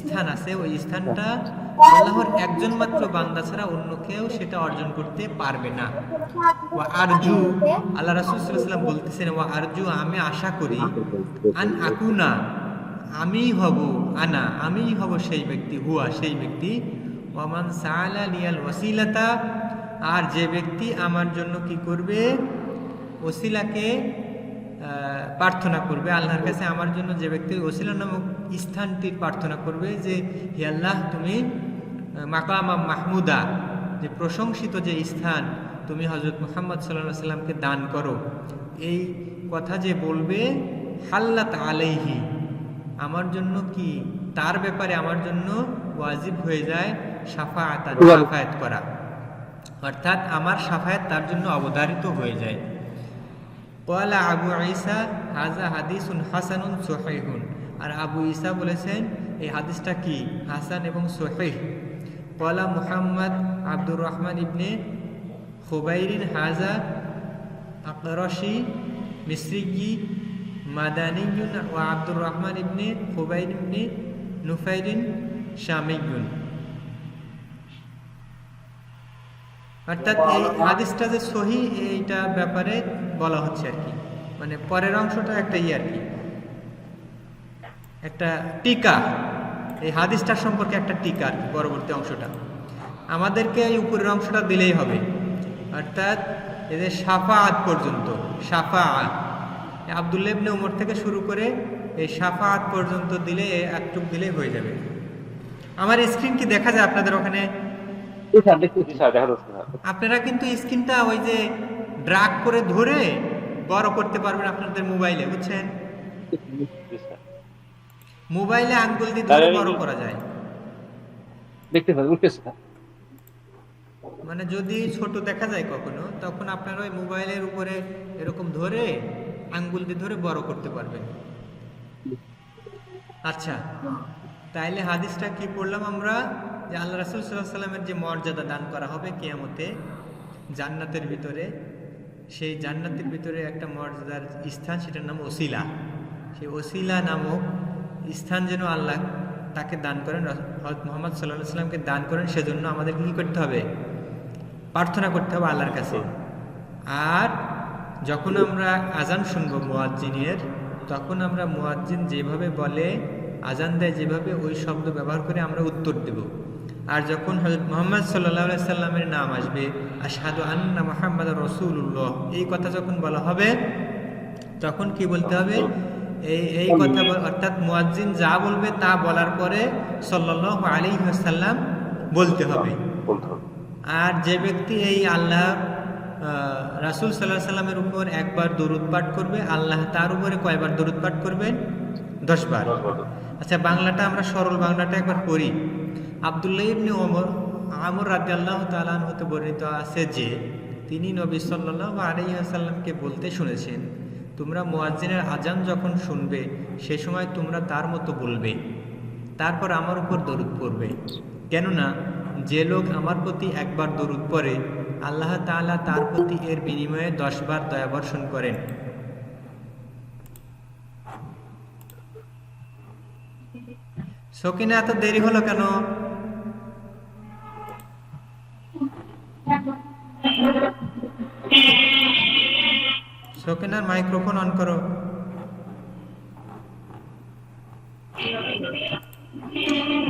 Speaker 1: স্থান আছে, ওই স্থানটা আল্লাহর একজন মাত্র বান্দা ছাড়া অন্য কেউ সেটা অর্জন করতে পারবে না। ওয়া আরজু, আল্লাহ রাসূল সাল্লাল্লাহু আলাইহি ওয়াসাল্লাম বলতেছেন, ওয়া আরজু, আমি আশা করি, আন আকুনা, আমি হব, আনা, আমি হব সেই ব্যক্তি, হুয়া সেই ব্যক্তি, ওয়ামান সাআলা লিয়াল ওয়াসিলাতা, আর যে ব্যক্তি আমার জন্য কি করবে, ওসিলাকে প্রার্থনা করবে আল্লাহর কাছে, আমার জন্য যে ব্যক্তি ওসিলা নামক স্থানটির প্রার্থনা করবে, যে হে আল্লাহ, তুমি মাকামা মাহমুদা, যে প্রশংসিত যে স্থান তুমি হযরত মুহাম্মদ সাল্লাল্লাহু আলাইহি সাল্লামকে দান করো, এই কথা যে বলবে, হাল্লাত আলাইহি, আমার জন্য কি, তার ব্যাপারে আমার জন্য ওয়াজিব হয়ে যায় শাফায়াত করা, অর্থাৎ আমার শাফায়াত তার জন্য অবধারিত হয়ে যায়। ক্বালা আবু ঈসা হাযা হাদিসুন হাসানুন সহিহুন, আর আবু ঈসা বলেছেন এই হাদিসটা কি, হাসান এবং সহিহ। ক্বালা মুহাম্মদ আব্দুর রহমান ইবনে খুবাইরিন হাযা আকরাশি মিসরিয়্যি মাদানিয়্যুন ওয়া আব্দুর রহমান ইবনে খুবাইর ইবনে নুফাইরিন শামিয়্যুন। অর্থাৎ এই হাদিসটা যে সহি, এইটা ব্যাপারে বলা হচ্ছে আর কি, মানে পরের অংশটা একটা আর কি, একটা টিকা, এই হাদিসটার সম্পর্কে একটা টিকা আর কি, পরবর্তী অংশটা আমাদেরকে এই উপরের অংশটা দিলেই হবে। অর্থাৎ এদের শাফাআত পর্যন্ত, শাফাআত আব্দুল্লাহ ইবনে ওমর থেকে শুরু করে এই শাফাআত পর্যন্ত দিলে, একটু দিলে হয়ে যাবে। আমার স্ক্রিন কি দেখা যায় আপনাদের ওখানে? আপনারা কিন্তু স্ক্রিনটা ওই যে ড্রাগ করে ধরে বড় করতে পারবেন আপনাদের মোবাইলে, বুঝছেন? মোবাইলে আঙ্গুল দিয়ে ধরে বড় করা যায়,
Speaker 4: দেখতে পাবেন, উঠতেছে।
Speaker 1: মানে যদি ছোট দেখা যায় কখনো, তখন আপনারা ওই মোবাইলের উপরে এরকম ধরে আঙ্গুল দিয়ে ধরে বড় করতে পারবেন। আচ্ছা, তাইলে হাদিসটা কি পড়লাম আমরা, যে আল্লাহ রাসূল সাল্লাল্লাহু আলাইহি ওয়াসাল্লামের যে মর্যাদা দান করা হবে কিয়ামতে জান্নাতের ভিতরে, সেই জান্নাতের ভিতরে একটা মর্যাদার স্থান, সেটার নাম ওসিলা। সেই ওসিলা নামক স্থান যেন আল্লাহ তাকে দান করেন, হযরত মুহাম্মদ সাল্লাল্লাহু আলাইহি ওয়াসাল্লামকে দান করেন, সেজন্য আমাদেরকে কি করতে হবে, প্রার্থনা করতে হবে আল্লাহর কাছে। আর যখন আমরা আজান শুনবো মুয়াজ্জিনের, তখন আমরা মুয়াজ্জিন যেভাবে বলে, আজান দেয় যেভাবে, ওই শব্দ ব্যবহার করে আমরা উত্তর দেব। আর যখন হযরত মুহাম্মদ সাল্লাল্লাহু আলাইহি সাল্লামের নাম আসবে, আশহাদু আন্না মুহাম্মাদুর রাসূলুল্লাহ, এই কথা যখন বলা হবে তখন কি বলতে হবে? এই কথা অর্থাৎ মুয়াজ্জিন যা বলবে তা বলার পরে সাল্লাল্লাহু আলাইহি ওয়াসাল্লাম বলতে হবে।
Speaker 2: বলতে হবে।
Speaker 1: আর যে ব্যক্তি এই আল্লাহ রাসূল সাল্লাল্লাহু আলাইহি সাল্লামের উপর একবার দরুদ পাঠ করবে, আল্লাহ তার উপরে কয়বার দরুদ পাঠ করবেন? 10 বার। আচ্ছা, বাংলাটা আমরা সরল বাংলাটা একবার পড়ি। আব্দুল্লাহ ইবনে আমর রাদিয়াল্লাহু তাআলা আনহু হতে বর্ণিত আছে যে তিনি নবী সাল্লাল্লাহু আলাইহি ওয়াসাল্লামকে বলতে শুনেছেন, তোমরা মুয়াজ্জিনের আজান যখন শুনবে সে সময় তোমরা তার মতো বলবে, তারপর আমার উপর দরুদ পড়বে। কেননা যে লোক আমার প্রতি একবার দরুদ পড়ে আল্লাহ তাআলা তার প্রতি এর বিনিময়ে 10 বার দয়া বর্ষণ করেন। সকিনা, এত দেরি হলো কেন? সকিনার মাইক্রোফোন অন করো।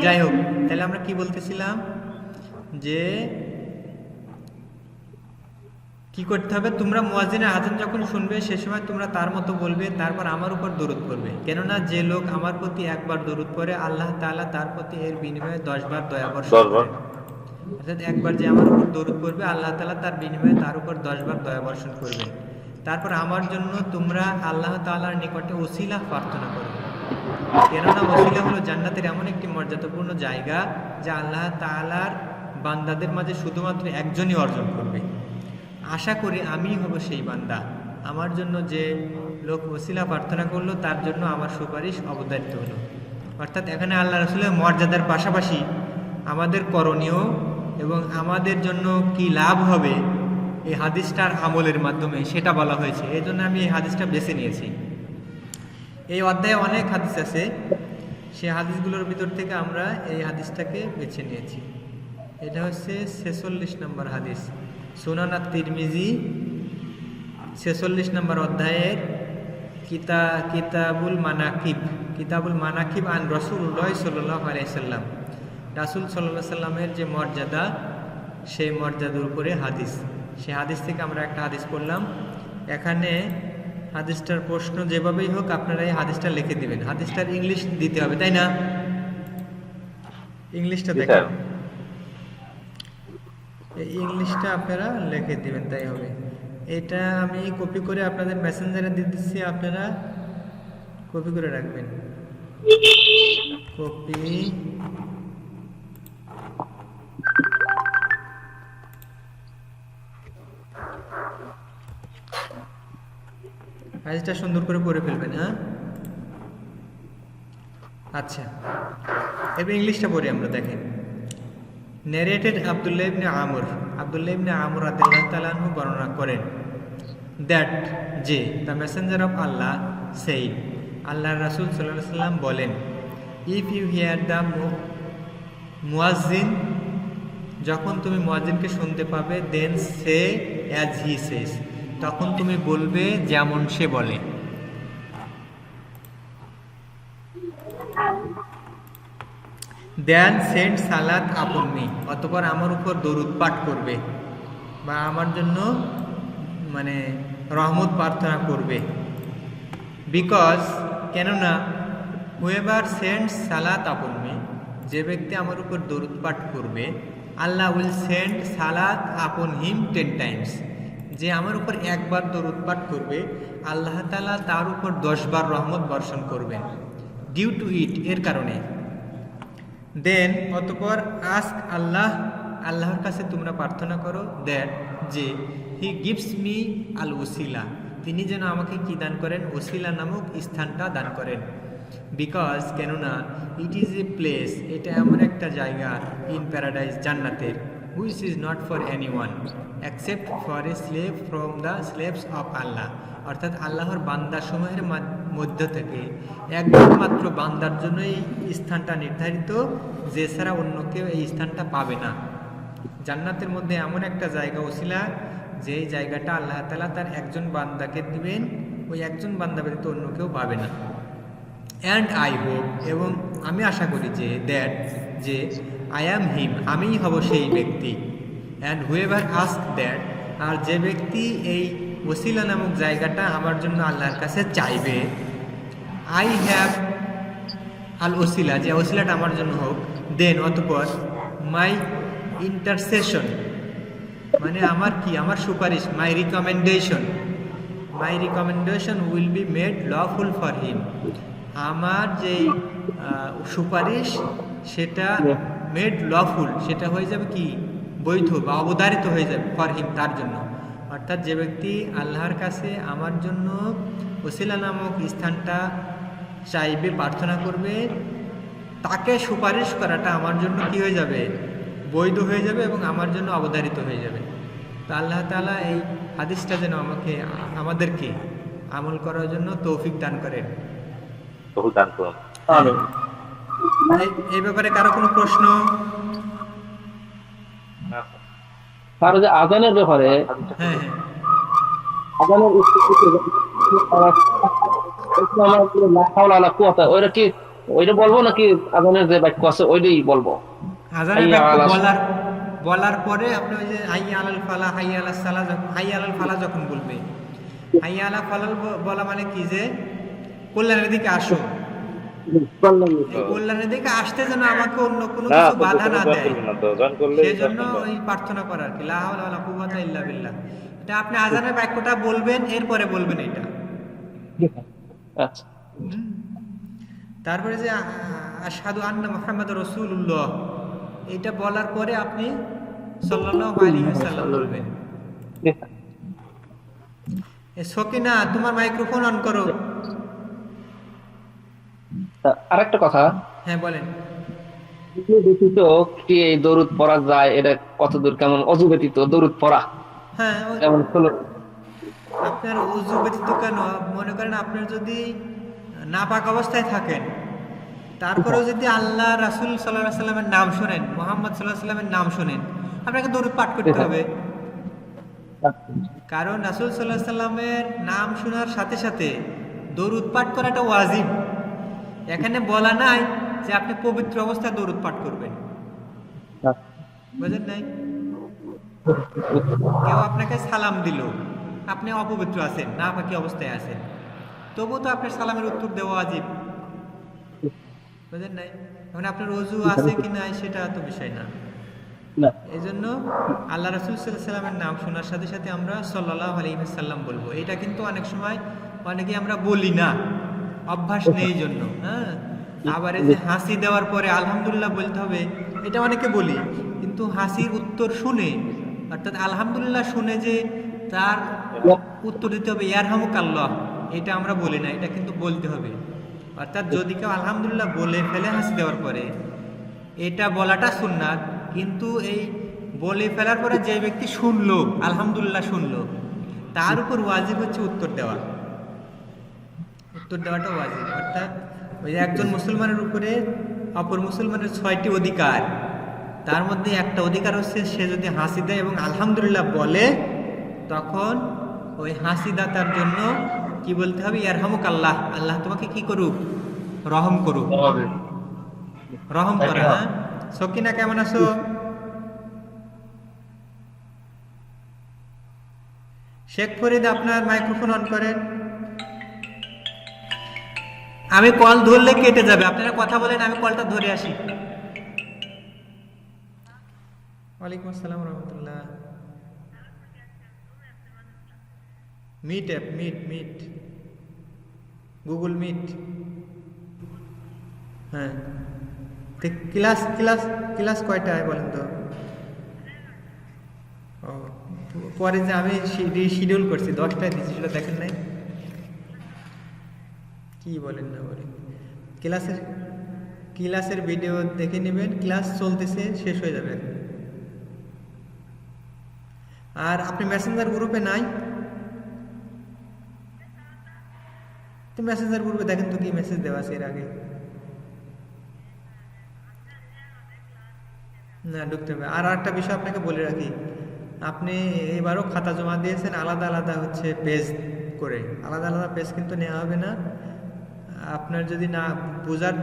Speaker 1: যাই হোক, তাহলে আমরা কি বলতেছিলাম যে কি করতে হবে? তোমরা মুয়াজ্জিনের আযান যখন শুনবে সে সময় তোমরা তার মতো বলবে, তারপর আমার উপর দরুদ পড়বে। কেননা যে লোক আমার প্রতি একবার দরুদ পড়ে আল্লাহ তাআলা তার প্রতি এর বিনিময়ে 10 বার দয়া বর্ষণ করেন। অর্থাৎ একবার যে আমার উপর দরুদ পড়বে আল্লাহ তাআলা তার বিনিময়ে তার উপর 10 বার দয়া বর্ষণ করবেন। তারপর আমার জন্য তোমরা আল্লাহ তাআলার নিকটে ওসিলা প্রার্থনা করো। কেননা ওসিলা হলো জান্নাতের এমন একটি মর্যাদাপূর্ণ জায়গা যা আল্লাহ তাআলার বান্দাদের মাঝে শুধুমাত্র একজনই অর্জন করবে। আশা করি আমি হব সেই বান্দা। আমার জন্য যে লোক ওসিলা প্রার্থনা করলো তার জন্য আমার সুপারিশ অবধারিত হলো। অর্থাৎ এখানে আল্লাহ রাসূলের মর্যাদার পাশাপাশি আমাদের করণীয় এবং আমাদের জন্য কি লাভ হবে এই হাদিসটার আমলের মাধ্যমে সেটা বলা হয়েছে। এই জন্য আমি এই হাদিসটা বেছে নিয়েছি। এই অধ্যায়ে অনেক হাদিস আছে, সেই হাদিসগুলোর ভিতর থেকে আমরা এই হাদিসটাকে বেছে নিয়েছি। এটা হচ্ছে 46 নম্বর হাদিস, সুনান আত-তিরমিজি 46 নম্বর অধ্যায়ের কিতাবুল মানাকিব আন রাসূলুল্লাহ সাল্লাল্লাহু আলাইহি সাল্লাম। রাসূল সাল্লাল্লাহু আলাইহি সাল্লামের যে মর্যাদা, সেই মর্যাদার উপরে হাদিস। সেই হাদিস থেকে আমরা একটা হাদিস পড়লাম। এখানে হাদিসটার প্রশ্ন যেভাবেই হোক আপনারা এই হাদিসটা লিখে দিবেন। হাদিসটার ইংলিশ দিতে হবে, তাই না? ইংলিশটা দেখেন, এই ইংলিশটা আপনারা লিখে দিবেন, তাই হবে। এটা আমি কপি করে আপনাদের মেসেঞ্জারে দিয়ে দিচ্ছি, আপনারা কপি করে রাখবেন। কপি হাদিসটা সুন্দর করে পড়ে ফেলবেন। হ্যাঁ, আচ্ছা, এবার ইংলিশটা পড়ি আমরা। দেখেন, narrated আব্দুল্লাহ ইবনে আমর রাদিয়াল্লাহু তাআলা আনহু বর্ণনা করেন that যে the messenger of Allah said, আল্লাহর রাসূল সাল্লাল্লাহু আলাইহি সাল্লাম বলেন, if you hear the মুয়াজ্জিন, যখন তুমি মুয়াজ্জিনকে শুনতে পাবে, then say as he says, তখন তুমি বলবে যেমন সে বলে। দেন সেন্ড সালাত আপন মি, অতঃপর আমার উপর দরুদ পাঠ করবে বা আমার জন্য রহমত প্রার্থনা করবে। বিকজ, কেননা হুয়েভার সেন্ড সালাত আপন মি, যে ব্যক্তি আমার উপর দরুদ পাঠ করবে, আল্লাহ উইল সেন্ড সালাত আপন হিম 10 টাইমস। যে আমার উপর একবার দরুদ পাঠ করবে আল্লাহ তাআলা তার উপর 10 বার রহমত বর্ষণ করবেন। ডিউ টু ইট, এর কারণে। দেন অতঃপর আস্ক আল্লাহ, আল্লাহর কাছে তোমরা প্রার্থনা করো, দ্যাট যে হি গিভস মি আল ওসিলা, তিনি যেন আমাকে কি দান করেন? ওসিলা নামক স্থানটা দান করেন। বিকজ, কেননা ইট ইজ এ প্লেস, এটা এমন একটা জায়গা, ইন প্যারাডাইস, জান্নাতের, which is not for anyone except for a slave from the slaves of Allah, অর্থাৎ আল্লাহর বান্দাসমূহের মধ্য থেকে একজন মাত্র বান্দার জন্য এই স্থানটা নির্ধারিত, যে ছাড়া অন্য কেউ এই স্থানটা পাবে না। জান্নাতের মধ্যে এমন একটা জায়গা ওসিলা, যে জায়গাটা আল্লাহ তাআলা তার একজন বান্দাকে দিবেন, ওই একজন বান্দা ব্যতীত অন্য কেউ পাবে না। অ্যান্ড আই হোপ, এবং আমি আশা করি যে দ্যাট যে আই অ্যাম হিম, আমিই হব সেই ব্যক্তি। অ্যান্ড হুয়েভার আস্ক দ্যাট, আর যে ব্যক্তি এই ওসিলা নামক জায়গাটা আমার জন্য আল্লাহর কাছে চাইবে, আই হ্যাভ আল ওসিলা, যে ওসিলাটা আমার জন্য হোক, দেন অতঃপর মাই ইন্টারসেশন, মানে আমার কি, আমার সুপারিশ, my recommendation will be made lawful for him, আমার যেই সুপারিশ সেটা মেড লফুল, সেটা হয়ে যাবে কি, বৈধ বা অবধারিত হয়ে যাবে, ফর হিম, তার জন্য। অর্থাৎ যে ব্যক্তি আল্লাহর কাছে আমার জন্য ওসিলা নামক স্থানটা চাইবে, প্রার্থনা করবে, তাকে সুপারিশ করাটা আমার জন্য কি হয়ে যাবে, বৈধ হয়ে যাবে এবং আমার জন্য অবধারিত হয়ে যাবে। তো আল্লাহ তাআলা এই হাদিসটা যেন আমাদেরকে আমল করার জন্য তৌফিক দান করেন।
Speaker 2: বহু দান করুন।
Speaker 1: এই ব্যাপারে কারো কোনো প্রশ্ন?
Speaker 4: আর যে আজানের ব্যাপারে,
Speaker 1: হ্যাঁ হ্যাঁ,
Speaker 4: আজানের ওইটা কি, ওইটা বলবো নাকি আজানের যে বাক্য আছে ওইটাই বলবো?
Speaker 1: আজানের বাক্য বলার পরে আপনি ওই যে হাইয়া আলাল ফালাহ, হাইয়া আলাস সালাহ, হাইয়া আলাল ফালাহ যখন বলবে, হাইয়া আলা ফালাহ বলা মানে কি, যে কল্যাণের দিকে আসো, এই কল্যাণের দিকে আসতে যেন আমাকে অন্য কোনো কিছু বাধা না দেয়, সেজন্য ওই প্রার্থনা করার কি, লা হাওলা ওয়ালা কুওয়াতা ইল্লা বিল্লাহ। এটা আপনি আজানের বাক্যটা বলবেন, এরপরে বলবেন এটা।
Speaker 4: আচ্ছা,
Speaker 1: তারপরে যে আশহাদু আন্না মুহাম্মাদুর রাসূলুল্লাহ, এটা বলার পরে আপনি সাল্লাল্লাহু আলাইহি ওয়াসাল্লাম বলবেন। সকিনা, তোমার মাইক্রোফোন অন করো।
Speaker 4: আরেকটা কথা,
Speaker 1: হ্যাঁ বলেন।
Speaker 4: ব্যতীত কি এই দরুদ পড়া যায়? এটা কতদূর, কেমন অজু ব্যতীত দরুদ পড়া?
Speaker 1: হ্যাঁ,
Speaker 4: যেমন
Speaker 1: আপনার উযু ব্যতীত কেন, মনে করেন আপনার যদি নাপাক অবস্থায় থাকেন, তারপরেও যদি আল্লাহ রাসূল সাল্লাল্লাহু আলাইহি ওয়াসাল্লামের নাম শোনেন, মুহাম্মদ সাল্লাল্লাহু আলাইহি ওয়াসাল্লামের নাম শোনেন, আপনাকে দরুদ পাঠ করতে হবে। কারণ রাসূল সাল্লাল্লাহু আলাইহি ওয়াসাল্লামের নাম শোনার সাথে সাথে দরুদ পাঠ করাটা ওয়াজিব। এখানে বলা নাই যে আপনি পবিত্র অবস্থায় দরুদ পাঠ করবেন, বুঝেন নাই? কেউ আপনাকে সালাম দিল, আপনি অপবিত্র আছেন, নাপাকি অবস্থায় আছেন, তবুও তো আপনার সালামের উত্তর দেওয়া ওয়াজিব, বুঝেন নাই? মানে আপনার ওযু আছে কি নাই সেটা তো বিষয় না। এই জন্য আল্লাহ রাসূল সাল্লাল্লাহু আলাইহি ওয়াসাল্লামের নাম শোনার সাথে সাথে আমরা সাল্লাল্লাহু আলাইহি ওয়াসাল্লাম বলবো। এটা কিন্তু অনেক সময় অনেকে আমরা বলি না, অভ্যাস নেই জন্য। হ্যাঁ, আবার এই যে হাসি দেওয়ার পরে আলহামদুলিল্লাহ বলতে হবে, এটা অনেকে বলি, কিন্তু হাসির উত্তর শুনে, অর্থাৎ আলহামদুলিল্লাহ শুনে যে তার উত্তর দিতে হবে ইয়ারহামুকাল্লাহ, এটা আমরা বলি না, এটা কিন্তু বলতে হবে। অর্থাৎ যদি কেউ আলহামদুলিল্লাহ বলে ফেলে হাসি দেওয়ার পরে, এটা বলাটা সুন্নাত, কিন্তু এই বলে ফেলার পরে যে ব্যক্তি শুনলো, আলহামদুলিল্লাহ শুনলো, তার উপর ওয়াজিব হচ্ছে উত্তর দেওয়া। উত্তর দেওয়াটা ওয়াজিব। অর্থাৎ ওই একজন মুসলমানের উপরে অপর মুসলমানের 6টি অধিকার, তার মধ্যে একটা অধিকার হচ্ছে সে যদি হাসি দেয় এবং আলহামদুলিল্লাহ বলে, তখন ওই হাসি দাতার জন্য কি বলতে হবে, ইয়ারহামুকাল্লাহ, আল্লাহ তোমাকে কি করুক, রহম করুক, রহম করা। হ্যাঁ, সকিনা কেমন আছো? শেখ ফরিদ, আপনার মাইক্রোফোন অন করেন। আমি কল ধরলে কেটে যাবে, আপনারা কথা বলেন, আমি কলটা ধরে আসি। ওয়ালাইকুম আসসালাম রহমতুল্লাহ। Meet app, meet Google meet. হ্যাঁ, ক্লাস কয়টায় বলেন তো? ও, পরে যে আমি শিডিউল করছি 10টায় দিচ্ছি, সেটা দেখেন নাই? কি বলেন না বলেন। ক্লাসের ভিডিও দেখে নেবেন, ক্লাস চলতেছে, শেষ হয়ে যাবে। আর আপনি মেসেঞ্জার গ্রুপে নাই? তো মেসেঞ্জার গ্রুপে দেখেন তো কি মেসেজ দেওয়া আছে এর আগে। না, ঢুকতে হবে। আর একটা বিষয় আপনাকে বলে রাখি, আপনি এবারও খাতা জমা দিয়েছেন, আলাদা আলাদা হচ্ছে পেজ করে, আলাদা আলাদা পেজ কিন্তু নেওয়া হবে না। আপনার যদি না বোঝার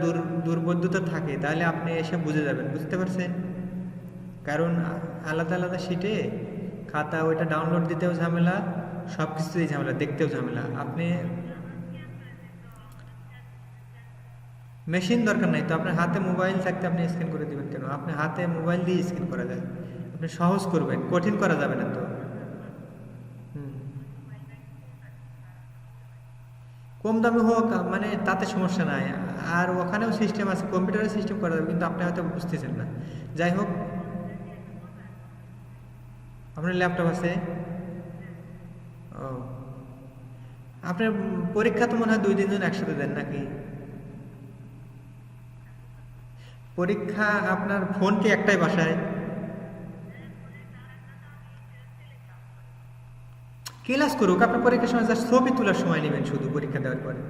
Speaker 1: দুর্বোধ্যতা থাকে তাহলে আপনি এসে বুঝে যাবেন, বুঝতে পারছেন? কারণ আলাদা আলাদা শিটে খাতা ওইটা ডাউনলোড দিতেও ঝামেলা, সব কিছুতেই ঝামেলা, দেখতেও ঝামেলা। আপনি মেশিন দরকার নাই তো, আপনার হাতে মোবাইল থাকতে আপনি স্ক্যান করে দিবেন কেন? আপনি হাতে মোবাইল দিয়ে স্ক্যান করা যায়, আপনি সহজ করবেন, কঠিন করা যাবে না তো। কম দামি হোক মানে তাতে সমস্যা নাই, আর ওখানেও সিস্টেম আছে, কম্পিউটারের সিস্টেম করা যাবে, কিন্তু আপনি হয়তো বুঝতেছেন না। যাই হোক, আপনার ল্যাপটপ আছে? ও, আপনার পরীক্ষা তো মনে হয় 2-3 জন একসাথে দেন নাকি? পরীক্ষা আপনার ফোন কি একটাই বাসায়? ক্লাস করুক, আপনার পরীক্ষার সময় জাস্ট ছবি তোলার সময় নেবেন শুধু, পরীক্ষা দেওয়ার পরে।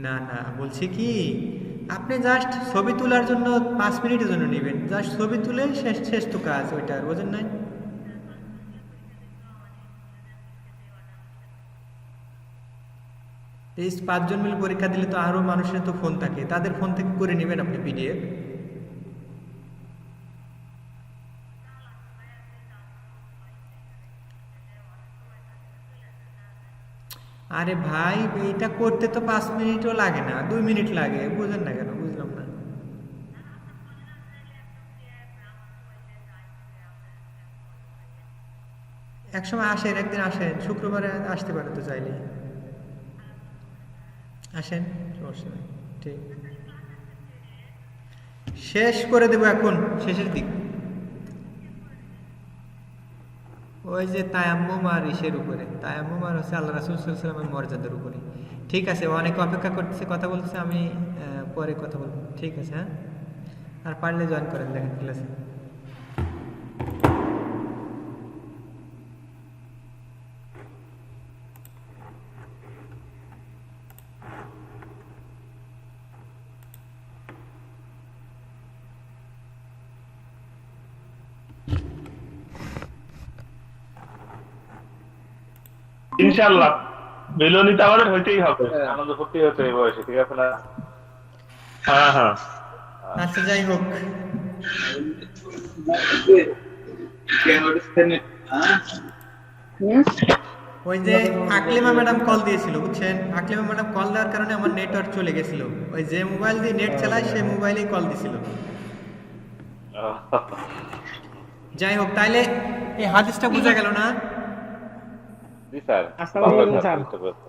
Speaker 1: না না, বলছি কি, আপনি জাস্ট ছবি তোলার জন্য 5 মিনিটের জন্য নেবেন, জাস্ট ছবি তুলে শেষ শেষ তো কাজ ওইটার, বোঝেন নাই? এই 5 জন মিলে পরীক্ষা দিলে তো আরো মানুষের তো ফোন থাকে, তাদের ফোন থেকে করে নেবেন আপনি পিডিএফ। আরে ভাই, এটা করতে তো 5 মিনিটও লাগে না, 2 মিনিট লাগে, বুঝেন না কেন? বুঝলাম না। একসময় আসেন, একদিন আসেন, শুক্রবারে আসতে পারেন তো চাইলে, আসেন, সমস্যা নেই। ঠিক, শেষ করে দেবো এখন, শেষের দিক। ওই যে তায়াম্মুম আর ইসের উপরে, তায়াম্মুম আর হচ্ছে আল্লাহ রাসূল সাল্লাল্লাহু আলাইহি ওয়াসাল্লামের মর্যাদার উপরে। ঠিক আছে, অনেকে অপেক্ষা করতেছে, কথা বলতেছে, আমি পরে কথা বলবো, ঠিক আছে? হ্যাঁ, আর পারলে জয়েন করেন, দেখেন ক্লাসে।
Speaker 3: ইনশাআল্লাহ মিলনীতে আমাদের হইতেই হবে।
Speaker 2: আনন্দ ফুর্তি হচ্ছে এই বয়সে, ঠিক আছে না?
Speaker 3: হ্যাঁ হ্যাঁ,
Speaker 1: আচ্ছা, যাই হোক, ওই যে আকলিমা ম্যাডাম কল দিয়েছিল, বুঝছেন? আকলিমা ম্যাডাম কল দেওয়ার কারণে আমার নেটওয়ার্ক চলে গেছিল, ওই যে মোবাইল দিয়ে নেট চালায় সেই মোবাইলেই কল দিছিল। যাই হোক, তাইলে এই হাদিসটা বোঝা গেল না?
Speaker 2: জি স্যার।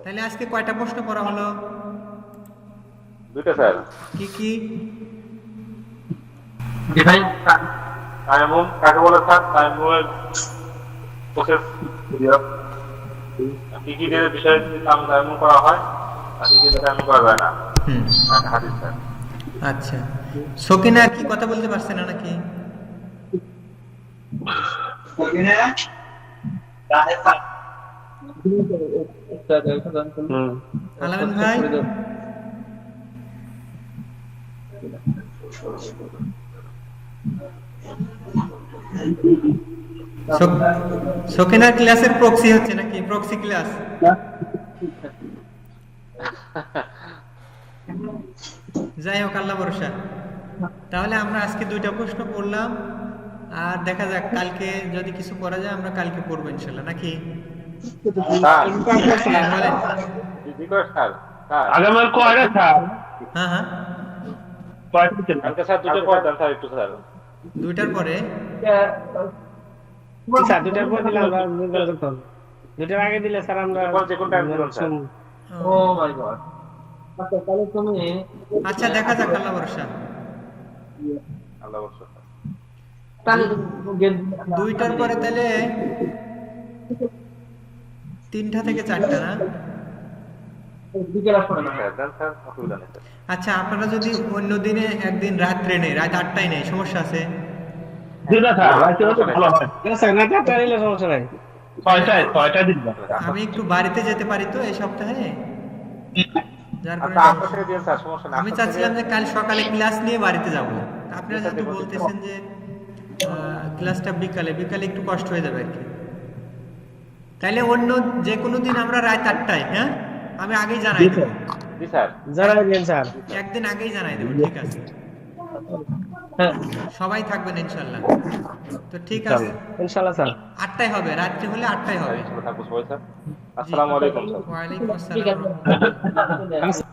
Speaker 1: তাহলে আজকে কয়টা প্রশ্ন পড়া হলো?
Speaker 2: 2টা স্যার।
Speaker 1: কি কি?
Speaker 2: তায়াম্মুম কাকে বলে স্যার? তায়াম্মুমের প্রসেস, কি কি বিষয়ে তায়াম্মুম করা হয় আর কি কি তায়াম্মুম করা যায় না, একটা হাদিস স্যার।
Speaker 1: আচ্ছা, সকিনা কি কথা বলতে পারছে না নাকি? আলামিন ভাই, সকিনার ক্লাসের প্রক্সি হচ্ছে নাকি? Proxy class? যাই হোক, আল্লাহ ভরসা। তাহলে আমরা আজকে 2টা প্রশ্ন পড়লাম, আর দেখা যাক কালকে যদি কিছু করা যায় আমরা কালকে পড়বো ইনশাল্লাহ, নাকি? হ্যাঁ, বলেন।
Speaker 3: আগামীকাল কয়টা স্যার?
Speaker 1: হ্যাঁ হ্যাঁ,
Speaker 2: কালকে স্যার 2টা পর দেন স্যার, একটু স্যার।
Speaker 1: 2টার পরে?
Speaker 6: স্যার 2টার পর দিলে আমরা 2টার আগে দিলে স্যার আমরা
Speaker 2: যে কোন টাইম দিবেন স্যার?
Speaker 4: ও মাই গড। আচ্ছা, তাহলে তুমি
Speaker 1: আচ্ছা, দেখা যাক, আল্লাহ ভরসা।
Speaker 2: আল্লাহ বলছো স্যার।
Speaker 4: তাহলে
Speaker 1: 2টার পরে তাহলে 3টা থেকে 4টা না?
Speaker 4: বিকেল আসবে না।
Speaker 2: স্যার দেন স্যার, অসুবিধা নেই স্যার।
Speaker 1: আচ্ছা, আপনারা যদি অন্য দিনে একদিন রাত্রে নেই, রাত 8টায় নেই, সমস্যা আছে?
Speaker 3: দিনা স্যার, রাইতে হলে ভালো হয়।
Speaker 6: স্যার না, 4টা নিলে সমস্যা নাই।
Speaker 3: 6টায় দিন।
Speaker 1: আমি একটু বাড়িতে যেতে পারি তো এই সপ্তাহে, যার
Speaker 2: আচ্ছা,
Speaker 1: কারণে
Speaker 2: আপনার থেকে দিন স্যার, সমস্যা নেই।
Speaker 1: আমি চাচ্ছিলাম যে কাল সকালে ক্লাস নিয়ে বাড়িতে যাব। আপনারা যেহেতু বলতেছেন যে ক্লাসটা বিকালে, বিকালে একটু কষ্ট হয়ে যাবে আর কি। তাইলে অন্য যে কোনো দিন আমরা রাত 8টায়, হ্যাঁ আমি আগেই জানাই দেবো,
Speaker 2: জি স্যার।
Speaker 6: জানাই দিন স্যার।
Speaker 1: একদিন আগেই জানাই দেবো, ঠিক আছে?
Speaker 6: হ্যাঁ
Speaker 1: সবাই থাকবেন ইনশাল্লাহ। তো ঠিক আছে,
Speaker 6: ইনশাআল্লাহ স্যার।
Speaker 1: 8টায় হবে, রাত্রি হলে 8টায় হবে।
Speaker 2: থাকবো সবাই স্যার। আসসালামু আলাইকুম স্যার।
Speaker 1: ওয়ালাইকুম
Speaker 4: ঠিক
Speaker 1: আসসালাম।
Speaker 4: আছে।